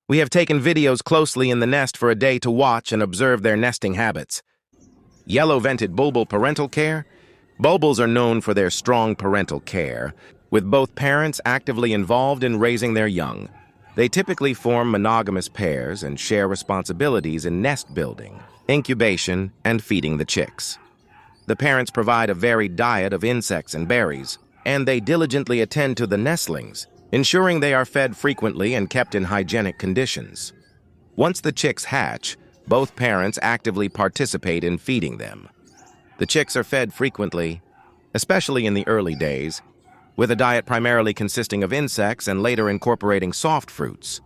We have taken videos closely in the nest for a day to watch and observe their nesting habits. Yellow-vented bulbul parental care. Bulbuls are known for their strong parental care, with both parents actively involved in raising their young. They typically form monogamous pairs and share responsibilities in nest building, incubation, and feeding the chicks. The parents provide a varied diet of insects and berries, and they diligently attend to the nestlings, ensuring they are fed frequently and kept in hygienic conditions. Once the chicks hatch, both parents actively participate in feeding them. The chicks are fed frequently, especially in the early days, with a diet primarily consisting of insects and later incorporating soft fruits.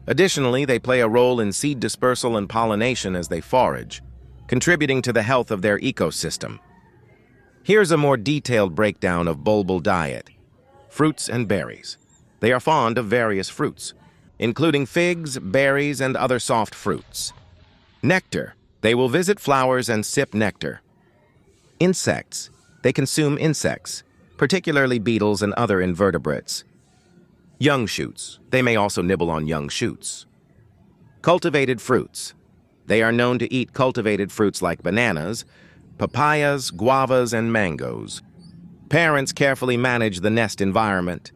Additionally, they play a role in seed dispersal and pollination as they forage, contributing to the health of their ecosystem. Here's a more detailed breakdown of bulbul diet. Fruits and berries. They are fond of various fruits, including figs, berries, and other soft fruits. Nectar. They will visit flowers and sip nectar. Insects. They consume insects, particularly beetles and other invertebrates. Young shoots. They may also nibble on young shoots. Cultivated fruits. They are known to eat cultivated fruits like bananas, papayas, guavas, and mangoes. Parents carefully manage the nest environment,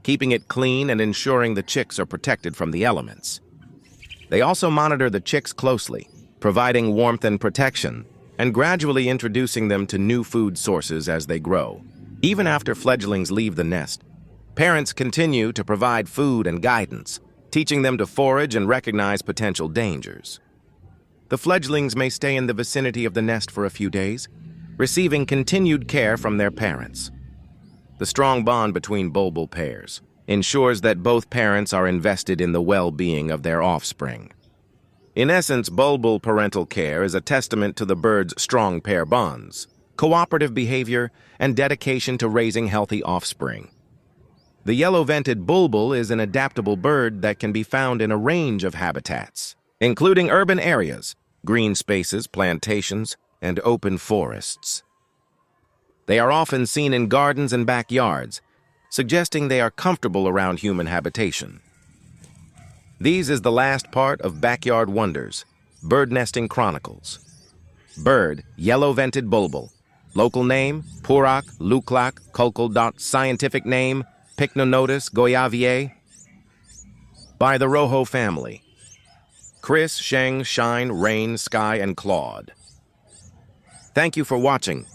keeping it clean and ensuring the chicks are protected from the elements. They also monitor the chicks closely, providing warmth and protection, and gradually introducing them to new food sources as they grow. Even after fledglings leave the nest, parents continue to provide food and guidance, teaching them to forage and recognize potential dangers. The fledglings may stay in the vicinity of the nest for a few days, receiving continued care from their parents. The strong bond between bulbul pairs ensures that both parents are invested in the well-being of their offspring. In essence, bulbul parental care is a testament to the bird's strong pair bonds, cooperative behavior, and dedication to raising healthy offspring. The yellow-vented bulbul is an adaptable bird that can be found in a range of habitats, including urban areas, green spaces, plantations, and open forests. They are often seen in gardens and backyards, suggesting they are comfortable around human habitation. These is the last part of Backyard Wonders, Bird Nesting Chronicles. Bird, yellow-vented bulbul. Local name, Purak, Luklak, Kulkul. Scientific name, Pycnonotus goyaviae. By the Rojo family. Chris, Sheng, Shine, Rain, Sky, and Claude. Thank you for watching.